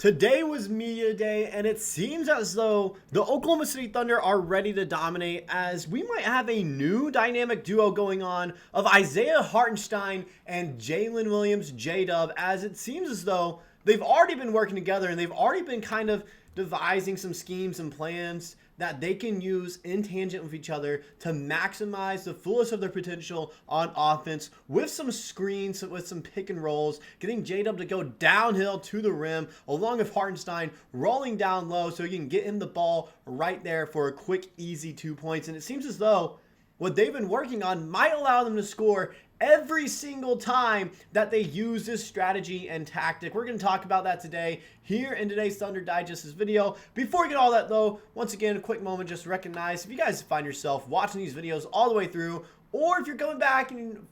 Today was media day, and it seems as though the Oklahoma City Thunder are ready to dominate, as we might have a new dynamic duo going on of Isaiah Hartenstein and Jalen Williams, J-Dub, as it seems as though they've already been working together and they've already been kind of devising some schemes and plans that they can use in tangent with each other to maximize the fullest of their potential on offense with some screens, with some pick and rolls, getting J-Dub to go downhill to the rim, along with Hartenstein rolling down low so you can get him the ball right there for a quick, easy 2 points. And it seems as though what they've been working on might allow them to score every single time that they use this strategy and tactic. We're going to talk about that today here in today's Thunder Digest video. Before we get all that though, once again, a quick moment just to recognize if you guys find yourself watching these videos all the way through, or if you're going back and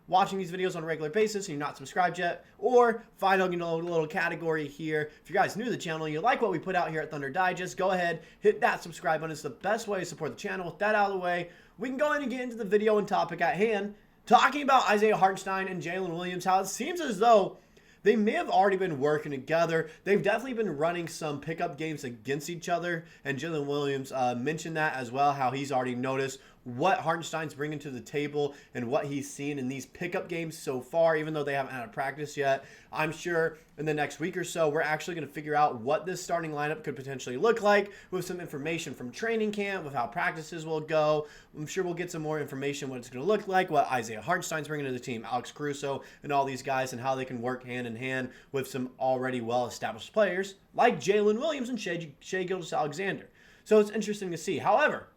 watching these videos on a regular basis and you're not subscribed yet, or find a little category here. If you guys new to the channel, you like what we put out here at Thunder Digest, go ahead, hit that subscribe button. It's the best way to support the channel. With that out of the way, we can go ahead and get into the video and topic at hand, talking about Isaiah Hartenstein and Jalen Williams, how it seems as though they may have already been working together. They've definitely been running some pickup games against each other, and Jalen Williams mentioned that as well, how he's already noticed what Hartenstein's bringing to the table and what he's seen in these pickup games so far, even though they haven't had a practice yet. I'm sure in the next week or so, we're actually going to figure out what this starting lineup could potentially look like with some information from training camp, with how practices will go. I'm sure we'll get some more information what it's going to look like, what Isaiah Hartenstein's bringing to the team, Alex Caruso, and all these guys, and how they can work hand in hand with some already well-established players like Jalen Williams and Shai Gilgeous-Alexander. So it's interesting to see. However,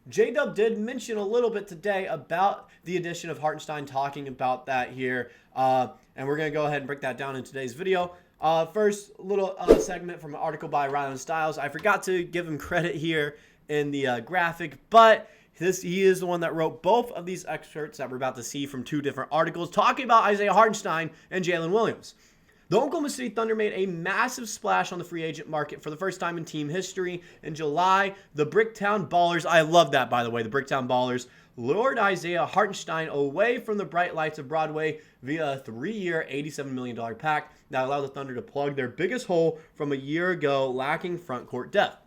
J-Dub did mention a little bit today about the addition of Hartenstein, talking about that here, and we're going to go ahead and break that down in today's video. First, little segment from an article by Rylan Stiles. I forgot to give him credit here in the graphic, but he is the one that wrote both of these excerpts that we're about to see from two different articles talking about Isaiah Hartenstein and Jalen Williams. The Oklahoma City Thunder made a massive splash on the free agent market for the first time in team history. In July, the Bricktown Ballers, I love that by the way, the Bricktown Ballers, lured Isaiah Hartenstein away from the bright lights of Broadway via a 3-year, $87 million pact that allowed the Thunder to plug their biggest hole from a year ago, lacking front court depth.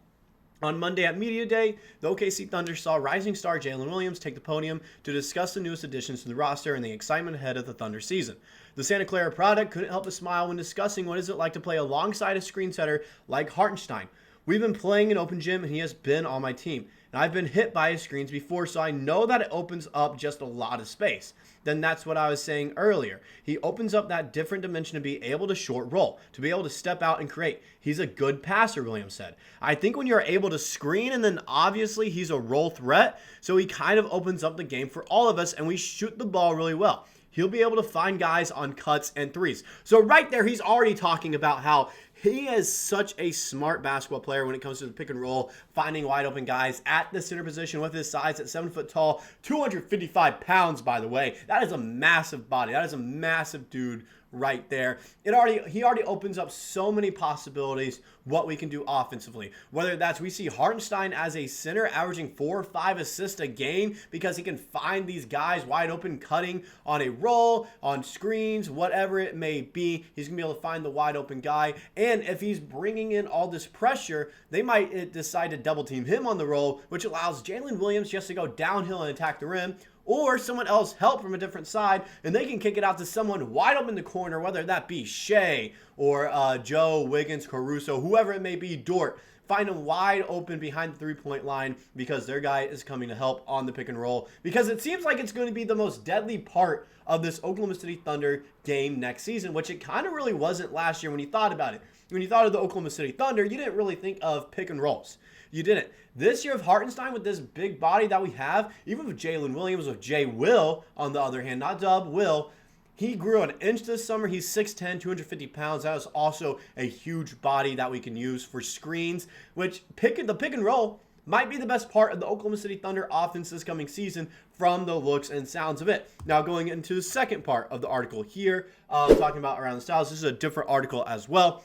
On Monday at Media Day, the OKC Thunder saw rising star Jalen Williams take the podium to discuss the newest additions to the roster and the excitement ahead of the Thunder season. The Santa Clara product couldn't help but smile when discussing what is it like to play alongside a screen setter like Hartenstein. We've been playing an open gym and he has been on my team. And I've been hit by his screens before, so I know that it opens up just a lot of space. Then that's what I was saying earlier. He opens up that different dimension to be able to short roll, to be able to step out and create. He's a good passer, Williams said. I think when you're able to screen, and then obviously he's a roll threat, so he kind of opens up the game for all of us, and we shoot the ball really well. He'll be able to find guys on cuts and threes. So right there, he's already talking about how he is such a smart basketball player when it comes to the pick and roll, finding wide open guys at the center position with his size at 7 foot tall, 255 pounds, by the way. That is a massive body. That is a massive dude right there. He already opens up so many possibilities what we can do offensively. Whether that's we see Hartenstein as a center averaging 4 or 5 assists a game because he can find these guys wide open cutting on a roll, on screens, whatever it may be. He's going to be able to find the wide open guy. And if he's bringing in all this pressure, they might decide to double team him on the roll, which allows Jalen Williams just to go downhill and attack the rim, or someone else help from a different side, and they can kick it out to someone wide open in the corner, whether that be Shai or Joe, Wiggins, Caruso, whoever it may be, Dort. Find them wide open behind the three-point line because their guy is coming to help on the pick and roll, because it seems like it's going to be the most deadly part of this Oklahoma City Thunder game next season, which it kind of really wasn't last year when you thought about it. When you thought of the Oklahoma City Thunder, you didn't really think of pick and rolls. You didn't. This year of Hartenstein, with this big body that we have, even with Jalen Williams, with J. Will, on the other hand, not Dub, Will, he grew an inch this summer. He's 6'10", 250 pounds. That is also a huge body that we can use for screens, which the pick and roll might be the best part of the Oklahoma City Thunder offense this coming season from the looks and sounds of it. Now going into the second part of the article here, talking about around the styles. This is a different article as well.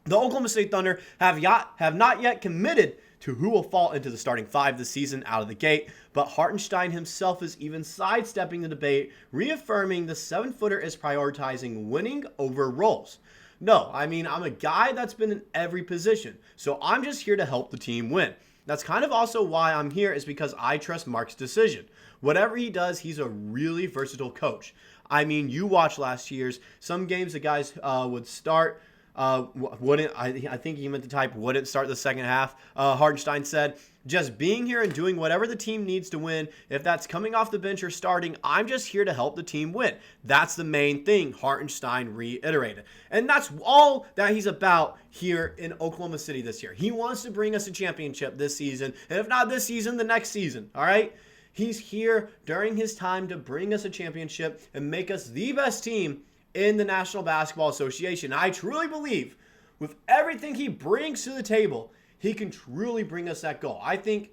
The Oklahoma City Thunder have not yet committed to who will fall into the starting 5 this season out of the gate, but Hartenstein himself is even sidestepping the debate, reaffirming the 7-footer is prioritizing winning over roles. No, I mean, I'm a guy that's been in every position. So I'm just here to help the team win. That's kind of also why I'm here, is because I trust Mark's decision. Whatever he does, he's a really versatile coach. I mean, you watched last year's. Some games the guys would start, wouldn't. I think he meant to type wouldn't start the second half. Hartenstein said, just being here and doing whatever the team needs to win. If that's coming off the bench or starting, I'm just here to help the team win. That's the main thing, Hartenstein reiterated. And that's all that he's about here in Oklahoma City this year. He wants to bring us a championship this season. And if not this season, the next season. All right? He's here during his time to bring us a championship and make us the best team in the National Basketball Association. I truly believe with everything he brings to the table, he can truly bring us that goal. I think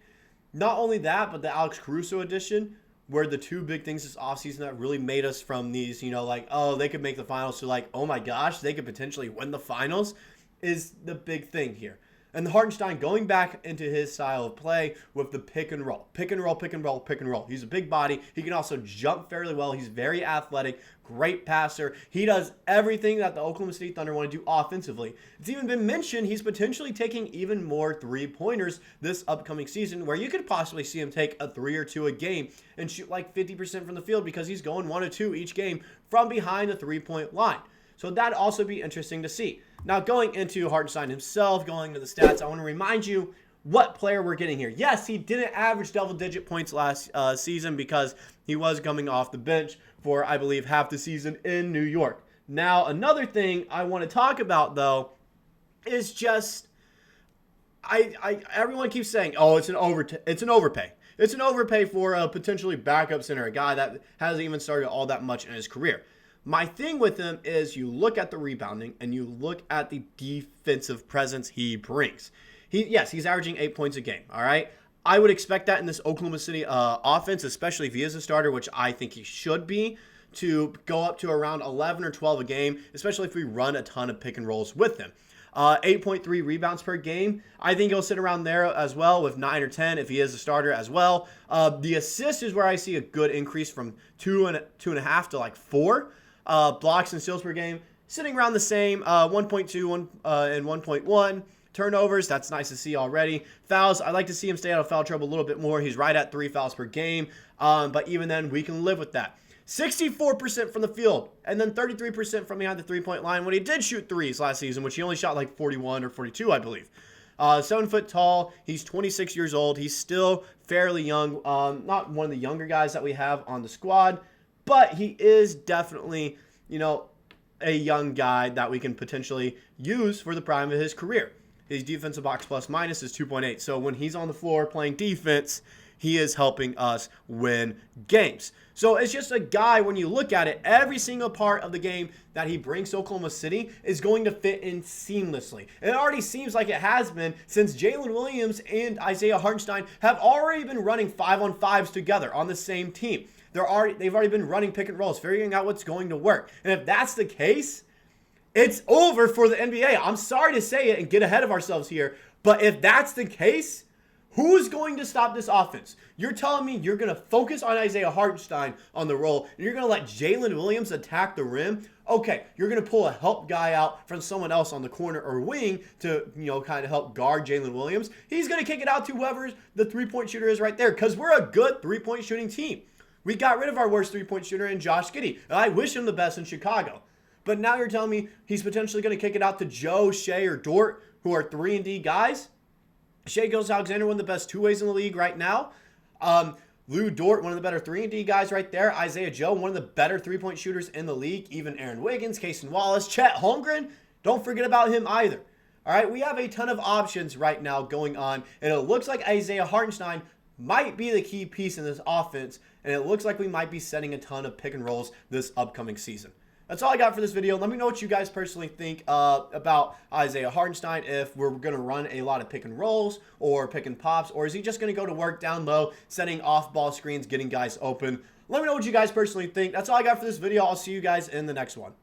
not only that, but the Alex Caruso edition were the two big things this offseason that really made us from these, like, oh, they could make the finals to like, oh my gosh, they could potentially win the finals, is the big thing here. And Hartenstein going back into his style of play with the pick and roll. Pick and roll, pick and roll, pick and roll. He's a big body. He can also jump fairly well. He's very athletic, great passer. He does everything that the Oklahoma City Thunder want to do offensively. It's even been mentioned he's potentially taking even more three-pointers this upcoming season, where you could possibly see him take a 3 or 2 a game and shoot like 50% from the field, because he's going 1 or 2 each game from behind the three-point line. So that'd also be interesting to see. Now, going into Hartenstein himself, going to the stats, I want to remind you what player we're getting here. Yes, he didn't average double-digit points last season because he was coming off the bench for, I believe, half the season in New York. Now, another thing I want to talk about, though, is just everyone keeps saying, oh, it's an overpay. It's an overpay for a potentially backup center, a guy that hasn't even started all that much in his career. My thing with him is you look at the rebounding and you look at the defensive presence he brings. He's averaging 8 points a game, all right? I would expect that in this Oklahoma City offense, especially if he is a starter, which I think he should be, to go up to around 11 or 12 a game, especially if we run a ton of pick and rolls with him. 8.3 rebounds per game. I think he'll sit around there as well with 9 or 10 if he is a starter as well. The assist is where I see a good increase from 2.5 to like 4. Blocks and steals per game, sitting around the same, 1.2 and 1.1. Turnovers, that's nice to see already. Fouls, I'd like to see him stay out of foul trouble a little bit more. He's right at 3 fouls per game, but even then, we can live with that. 64% from the field, and then 33% from behind the three-point line when he did shoot threes last season, which he only shot like 41 or 42, I believe. 7 foot tall. He's 26 years old. He's still fairly young. Not one of the younger guys that we have on the squad, but he is definitely, a young guy that we can potentially use for the prime of his career. His defensive box plus minus is 2.8. So when he's on the floor playing defense, he is helping us win games. So it's just a guy, when you look at it, every single part of the game that he brings to Oklahoma City is going to fit in seamlessly. And it already seems like it has been, since Jalen Williams and Isaiah Hartenstein have already been running 5-on-5s together on the same team. They've already been running pick and rolls, figuring out what's going to work. And if that's the case, it's over for the NBA. I'm sorry to say it and get ahead of ourselves here, but if that's the case, who's going to stop this offense? You're telling me you're going to focus on Isaiah Hartenstein on the roll, and you're going to let Jalen Williams attack the rim? Okay, you're going to pull a help guy out from someone else on the corner or wing to, kind of help guard Jalen Williams. He's going to kick it out to whoever the three-point shooter is right there, because we're a good three-point shooting team. We got rid of our worst three-point shooter in Josh Giddey, and I wish him the best in Chicago. But now you're telling me he's potentially going to kick it out to Joe, Shai, or Dort, who are 3-and-D guys? Shai Gilgeous-Alexander, one of the best two-ways in the league right now. Lou Dort, one of the better 3-and-D guys right there. Isaiah Joe, one of the better three-point shooters in the league. Even Aaron Wiggins, Cason Wallace, Chet Holmgren. Don't forget about him either. All right, we have a ton of options right now going on, and it looks like Isaiah Hartenstein might be the key piece in this offense, and it looks like we might be setting a ton of pick and rolls this upcoming season. That's all I got for this video. Let me know what you guys personally think about Isaiah Hartenstein, if we're going to run a lot of pick and rolls or pick and pops, or is he just going to go to work down low, setting off-ball screens, getting guys open. Let me know what you guys personally think. That's all I got for this video. I'll see you guys in the next one.